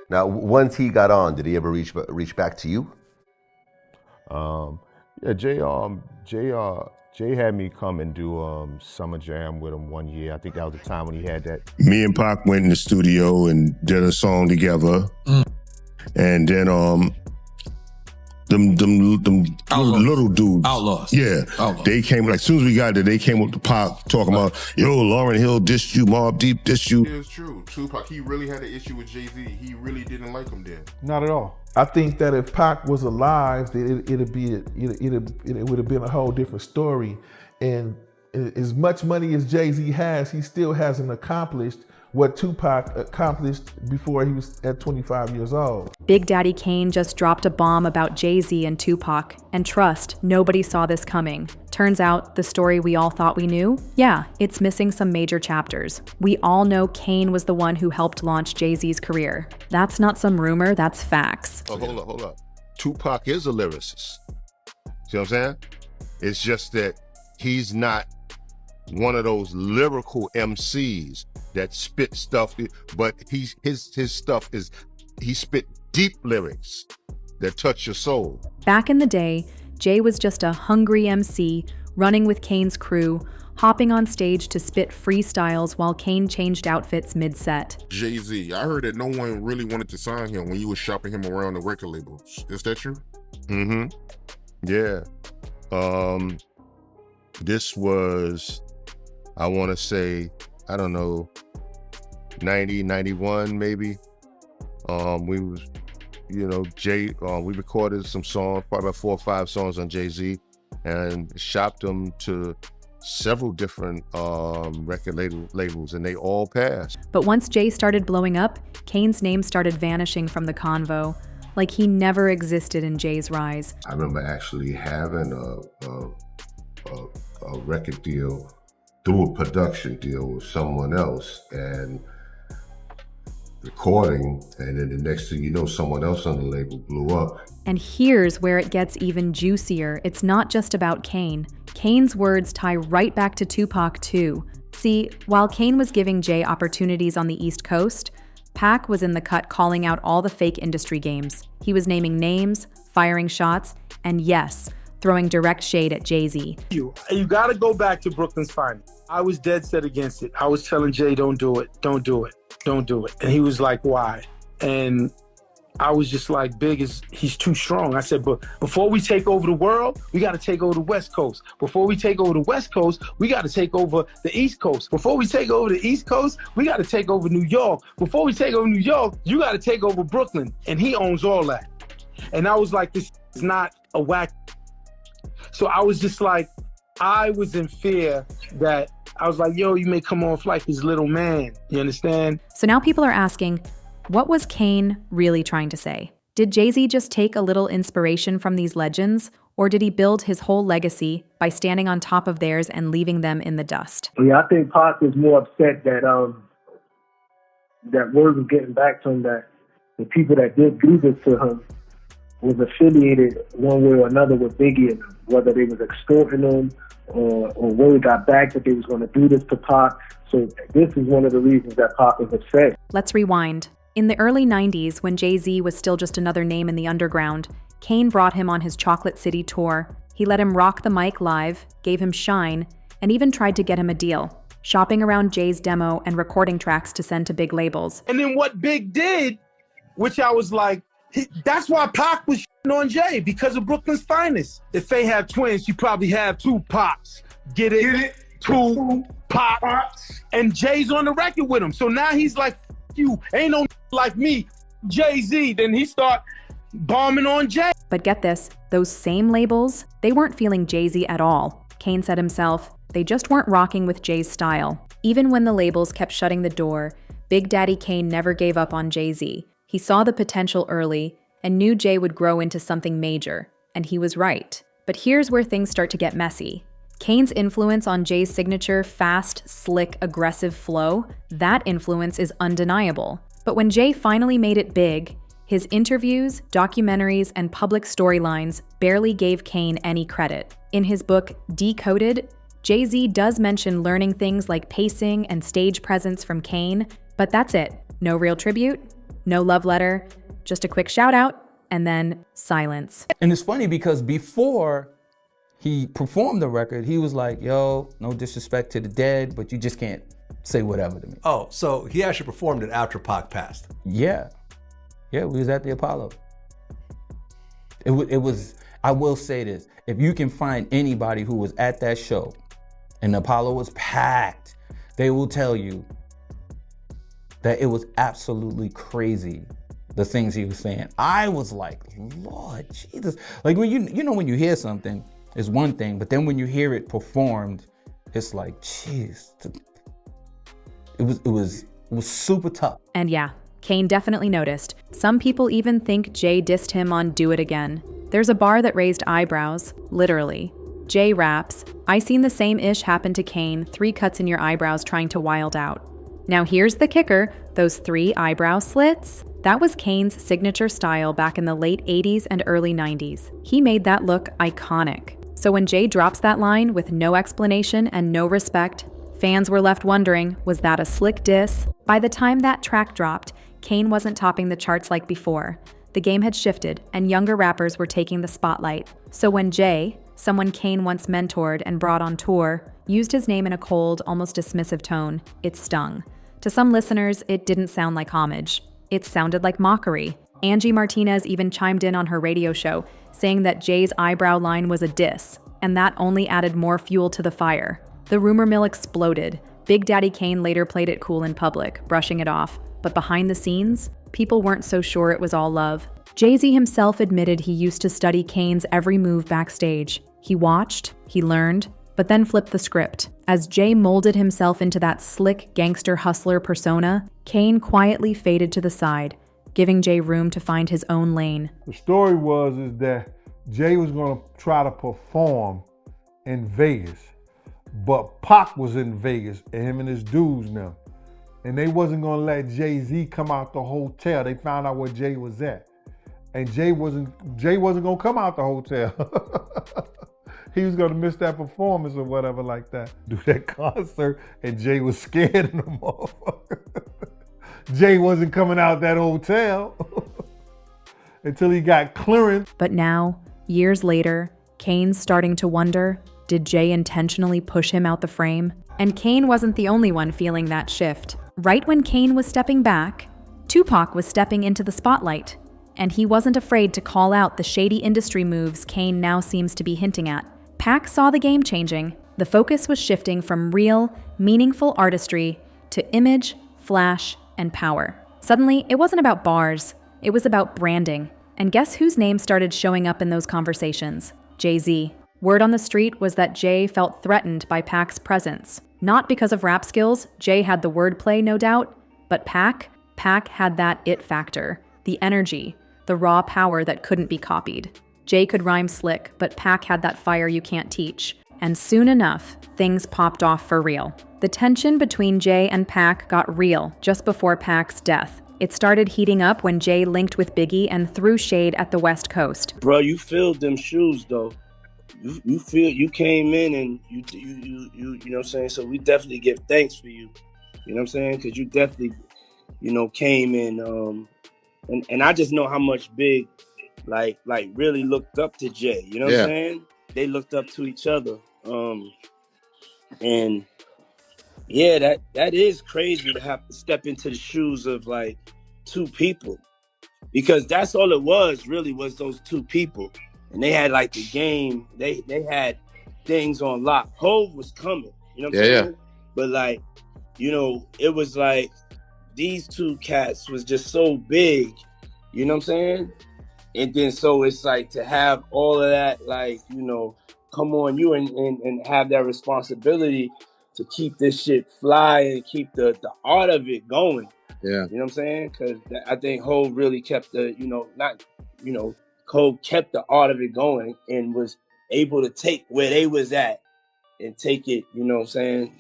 Now, once he got on, did he ever reach back to you? Yeah, Jay had me come and do Summer Jam with him one year. I think that was the time when he had that. Me and Pac went in the studio and did a song together. And then them little dudes. Outlaws. Yeah. Outlaws. They came, like, as soon as we got there, they came up to Pac talking about, yo, Lauryn Hill dissed you, Mobb Deep dissed you. It's true. Tupac, he really had an issue with Jay-Z. He really didn't like him then. Not at all. I think that if Pac was alive, it would have been a whole different story. And as much money as Jay-Z has, he still hasn't accomplished what Tupac accomplished before he was at 25 years old. Big Daddy Kane just dropped a bomb about Jay-Z and Tupac. And trust, nobody saw this coming. Turns out, the story we all thought we knew, yeah, it's missing some major chapters. We all know Kane was the one who helped launch Jay-Z's career. That's not some rumor, that's facts. Oh, hold up. Tupac is a lyricist. See what I'm saying? It's just that he's not one of those lyrical MCs that spit stuff, but his stuff is, he spit deep lyrics that touch your soul. Back in the day, Jay was just a hungry MC running with Kane's crew, hopping on stage to spit freestyles while Kane changed outfits mid-set. Jay-Z, I heard that no one really wanted to sign him when you were shopping him around the record labels. Is that true? Yeah. This was, I want to say, I don't know, 90, 91 maybe. We was, we recorded some songs, probably about 4 or 5 songs on Jay-Z, and shopped them to several different record labels, and they all passed. But once Jay started blowing up, Kane's name started vanishing from the convo, like he never existed in Jay's rise. I remember actually having a record deal through a production deal with someone else and recording, and then the next thing you know, someone else on the label blew up. And here's where it gets even juicier. It's not just about Kane. Kane's words tie right back to Tupac too. See, while Kane was giving Jay opportunities on the East Coast, Pac was in the cut calling out all the fake industry games. He was naming names, firing shots, and yes, throwing direct shade at Jay-Z. You gotta go back to Brooklyn's Finest. I was dead set against it. I was telling Jay, don't do it, don't do it, don't do it. And he was like, why? And I was just like, he's too strong. I said, but before we take over the world, we gotta take over the West Coast. Before we take over the West Coast, we gotta take over the East Coast. Before we take over the East Coast, we gotta take over New York. Before we take over New York, you gotta take over Brooklyn. And he owns all that. And I was like, this is not a whack. So I was just like, I was in fear that I was like, yo, you may come off like this little man. You understand? So now people are asking, what was Kane really trying to say? Did Jay-Z just take a little inspiration from these legends, or did he build his whole legacy by standing on top of theirs and leaving them in the dust? Yeah, I think Pac was more upset that that word was getting back to him, that the people that did do this to him was affiliated one way or another with Biggie and them, whether they was extorting him or word got back that they was going to do this to Pac. So this is one of the reasons that Pac was upset. Let's rewind. In the early 90s, when Jay-Z was still just another name in the underground, Kane brought him on his Chocolate City tour. He let him rock the mic live, gave him shine, and even tried to get him a deal, shopping around Jay's demo and recording tracks to send to big labels. And then what Big did, which I was like, that's why Pac was on Jay, because of Brooklyn's Finest. If they have twins, you probably have 2 Pops. Get it? 2 Pops. And Jay's on the record with him. So now he's like, you ain't no like me, Jay-Z. Then he start bombing on Jay. But get this, those same labels, they weren't feeling Jay-Z at all. Kane said himself, they just weren't rocking with Jay's style. Even when the labels kept shutting the door, Big Daddy Kane never gave up on Jay-Z. He saw the potential early and knew Jay would grow into something major, and he was right. But here's where things start to get messy. Kane's influence on Jay's signature fast, slick, aggressive flow, that influence is undeniable. But when Jay finally made it big, his interviews, documentaries, and public storylines barely gave Kane any credit. In his book, Decoded, Jay-Z does mention learning things like pacing and stage presence from Kane, but that's it. No real tribute, No love letter, just a quick shout out, and then silence. And it's funny because before he performed the record, he was like, yo, no disrespect to the dead, but you just can't say whatever to me. Oh, so he actually performed it after Pac passed. Yeah. Yeah, we was at the Apollo. It was, I will say this, if you can find anybody who was at that show and the Apollo was packed, they will tell you that it was absolutely crazy, the things he was saying. I was like, Lord Jesus. Like when you know when you hear something, it's one thing, but then when you hear it performed, it's like, jeez. It was super tough. And yeah, Kane definitely noticed. Some people even think Jay dissed him on Do It Again. There's a bar that raised eyebrows, literally. Jay raps, I seen the same ish happen to Kane, 3 cuts in your eyebrows trying to wild out. Now here's the kicker, those 3 eyebrow slits? That was Kane's signature style back in the late 80s and early 90s. He made that look iconic. So when Jay drops that line with no explanation and no respect, fans were left wondering, was that a slick diss? By the time that track dropped, Kane wasn't topping the charts like before. The game had shifted, and younger rappers were taking the spotlight. So when Jay, someone Kane once mentored and brought on tour, used his name in a cold, almost dismissive tone, it stung. To some listeners, it didn't sound like homage. It sounded like mockery. Angie Martinez even chimed in on her radio show, saying that Jay's eyebrow line was a diss, and that only added more fuel to the fire. The rumor mill exploded. Big Daddy Kane later played it cool in public, brushing it off. But behind the scenes, people weren't so sure it was all love. Jay-Z himself admitted he used to study Kane's every move backstage. He watched, he learned, but then flipped the script. As Jay molded himself into that slick gangster hustler persona, Kane quietly faded to the side, giving Jay room to find his own lane. The story is that Jay was gonna try to perform in Vegas, but Pac was in Vegas, and him and his dudes now. And they wasn't gonna let Jay-Z come out the hotel. They found out where Jay was at. And Jay wasn't gonna come out the hotel. He was gonna miss that performance or whatever like that. Do that concert, and Jay was scared of the motherfucker. Jay wasn't coming out that hotel until he got clearance. But now, years later, Kane's starting to wonder, did Jay intentionally push him out the frame? And Kane wasn't the only one feeling that shift. Right when Kane was stepping back, Tupac was stepping into the spotlight. And he wasn't afraid to call out the shady industry moves Kane now seems to be hinting at. Pac saw the game changing. The focus was shifting from real, meaningful artistry to image, flash, and power. Suddenly, it wasn't about bars. It was about branding. And guess whose name started showing up in those conversations? Jay-Z. Word on the street was that Jay felt threatened by Pac's presence. Not because of rap skills, Jay had the wordplay, no doubt, but Pac had that it factor, the energy, the raw power that couldn't be copied. Jay could rhyme slick, but Pac had that fire you can't teach. And soon enough, things popped off for real. The tension between Jay and Pac got real just before Pac's death. It started heating up when Jay linked with Biggie and threw shade at the West Coast. Bro, you filled them shoes though. You came in and you know what I'm saying? So we definitely give thanks for you. You know what I'm saying? Because you definitely, came in and I just know how much Big like really looked up to Jay. You know what I'm saying? They looked up to each other. And yeah, that is crazy to have to step into the shoes of like 2 people. Because that's all it was those 2 people. And they had like the game, they had things on lock. Hov was coming, you know what I'm saying? Yeah. But like, it was like these 2 cats was just so big, you know what I'm saying? And then so it's like to have all of that, like, come on you and have that responsibility to keep this shit fly and keep the art of it going. Yeah. You know what I'm saying? Because I think Hov really kept Hov kept the art of it going and was able to take where they was at and take it,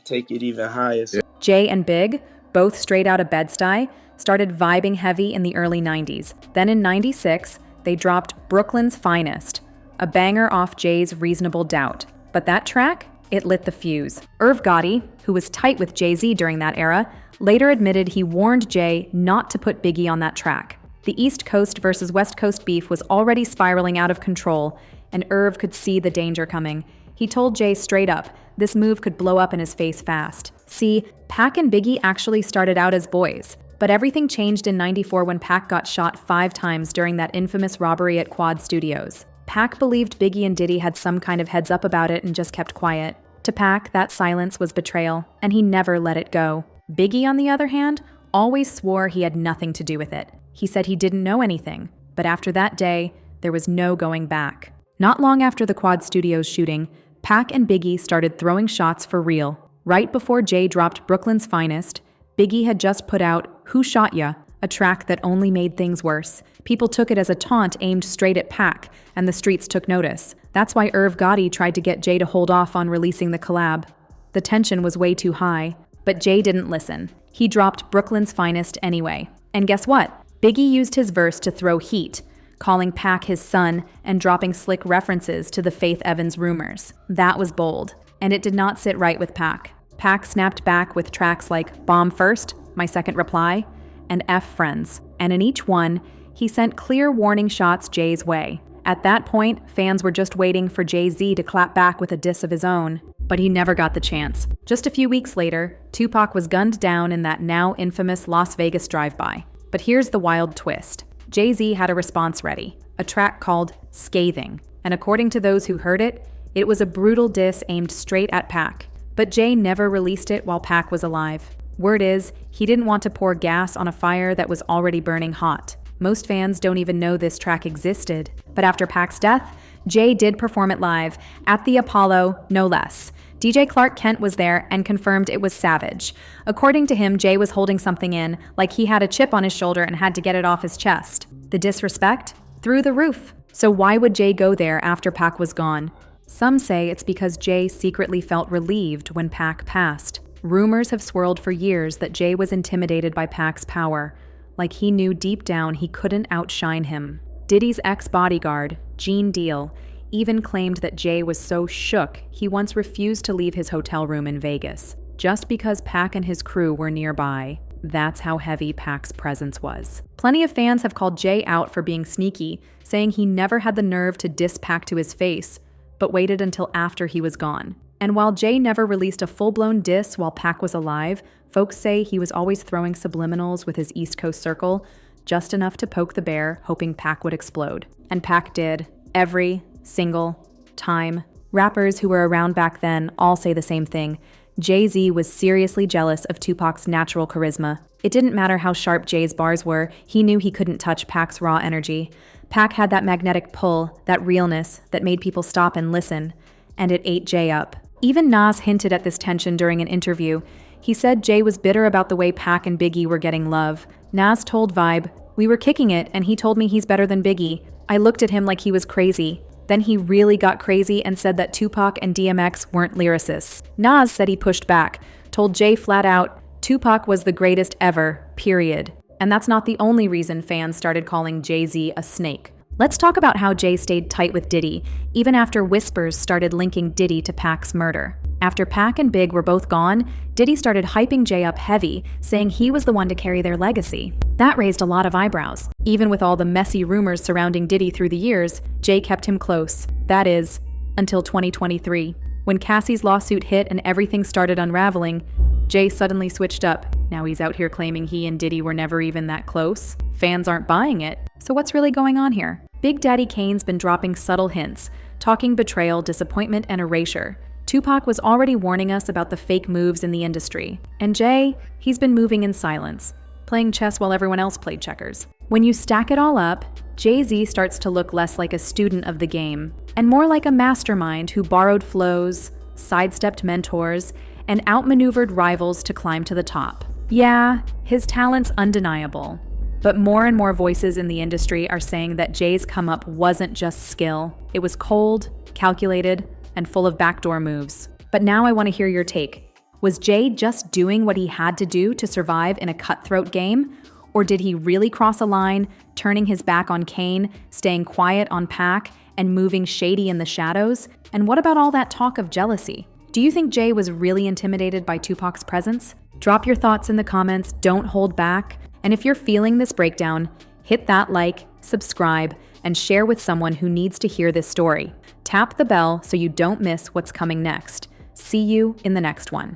take it even higher. Yeah. Jay and Big, both straight out of Bed-Stuy, started vibing heavy in the early 90s. Then in 96, they dropped Brooklyn's Finest, a banger off Jay's Reasonable Doubt. But that track, it lit the fuse. Irv Gotti, who was tight with Jay-Z during that era, later admitted he warned Jay not to put Biggie on that track. The East Coast versus West Coast beef was already spiraling out of control, and Irv could see the danger coming. He told Jay straight up, this move could blow up in his face fast. See, Pac and Biggie actually started out as boys, but everything changed in '94 when Pac got shot 5 times during that infamous robbery at Quad Studios. Pac believed Biggie and Diddy had some kind of heads up about it and just kept quiet. To Pac, that silence was betrayal, and he never let it go. Biggie, on the other hand, always swore he had nothing to do with it. He said he didn't know anything, but after that day, there was no going back. Not long after the Quad Studios shooting, Pac and Biggie started throwing shots for real. Right before Jay dropped Brooklyn's Finest, Biggie had just put out Who Shot Ya?, a track that only made things worse. People took it as a taunt aimed straight at Pac, and the streets took notice. That's why Irv Gotti tried to get Jay to hold off on releasing the collab. The tension was way too high, but Jay didn't listen. He dropped Brooklyn's Finest anyway. And guess what? Biggie used his verse to throw heat, calling Pac his son and dropping slick references to the Faith Evans rumors. That was bold, and it did not sit right with Pac. Pac snapped back with tracks like Bomb First, My Second Reply, and F Friends, and in each one, he sent clear warning shots Jay's way. At that point, fans were just waiting for Jay-Z to clap back with a diss of his own, but he never got the chance. Just a few weeks later, Tupac was gunned down in that now infamous Las Vegas drive-by. But here's the wild twist. Jay-Z had a response ready, a track called Scathing, and according to those who heard it, it was a brutal diss aimed straight at Pac. But Jay never released it while Pac was alive. Word is, he didn't want to pour gas on a fire that was already burning hot. Most fans don't even know this track existed. But after Pac's death, Jay did perform it live, at the Apollo, no less. DJ Clark Kent was there and confirmed it was savage. According to him, Jay was holding something in, like he had a chip on his shoulder and had to get it off his chest. The disrespect? Through the roof. So why would Jay go there after Pac was gone? Some say it's because Jay secretly felt relieved when Pac passed. Rumors have swirled for years that Jay was intimidated by Pac's power, like he knew deep down he couldn't outshine him. Diddy's ex-bodyguard, Gene Deal, even claimed that Jay was so shook he once refused to leave his hotel room in Vegas, just because Pac and his crew were nearby. That's how heavy Pac's presence was. Plenty of fans have called Jay out for being sneaky, saying he never had the nerve to diss Pac to his face, but waited until after he was gone. And while Jay never released a full-blown diss while Pac was alive, folks say he was always throwing subliminals with his East Coast circle, just enough to poke the bear, hoping Pac would explode. And Pac did, every single time. Rappers who were around back then all say the same thing. Jay-Z was seriously jealous of Tupac's natural charisma. It didn't matter how sharp Jay's bars were, he knew he couldn't touch Pac's raw energy. Pac had that magnetic pull, that realness, that made people stop and listen. And it ate Jay up. Even Nas hinted at this tension during an interview. He said Jay was bitter about the way Pac and Biggie were getting love. Nas told Vibe, "We were kicking it and he told me he's better than Biggie. I looked at him like he was crazy. Then he really got crazy and said that Tupac and DMX weren't lyricists." Nas said he pushed back, told Jay flat out, Tupac was the greatest ever, period. And that's not the only reason fans started calling Jay-Z a snake. Let's talk about how Jay stayed tight with Diddy, even after whispers started linking Diddy to Pac's murder. After Pac and Big were both gone, Diddy started hyping Jay up heavy, saying he was the one to carry their legacy. That raised a lot of eyebrows. Even with all the messy rumors surrounding Diddy through the years, Jay kept him close. That is, until 2023. When Cassie's lawsuit hit and everything started unraveling, Jay suddenly switched up. Now he's out here claiming he and Diddy were never even that close. Fans aren't buying it. So what's really going on here? Big Daddy Kane's been dropping subtle hints, talking betrayal, disappointment, and erasure. Tupac was already warning us about the fake moves in the industry. And Jay, he's been moving in silence, playing chess while everyone else played checkers. When you stack it all up, Jay-Z starts to look less like a student of the game, and more like a mastermind who borrowed flows, sidestepped mentors, and outmaneuvered rivals to climb to the top. Yeah, his talent's undeniable. But more and more voices in the industry are saying that Jay's come-up wasn't just skill. It was cold, calculated, and full of backdoor moves. But now I want to hear your take. Was Jay just doing what he had to do to survive in a cutthroat game? Or did he really cross a line, turning his back on Kane, staying quiet on Pac, and moving shady in the shadows? And what about all that talk of jealousy? Do you think Jay was really intimidated by Tupac's presence? Drop your thoughts in the comments, don't hold back. And if you're feeling this breakdown, hit that like, subscribe, and share with someone who needs to hear this story. Tap the bell so you don't miss what's coming next. See you in the next one.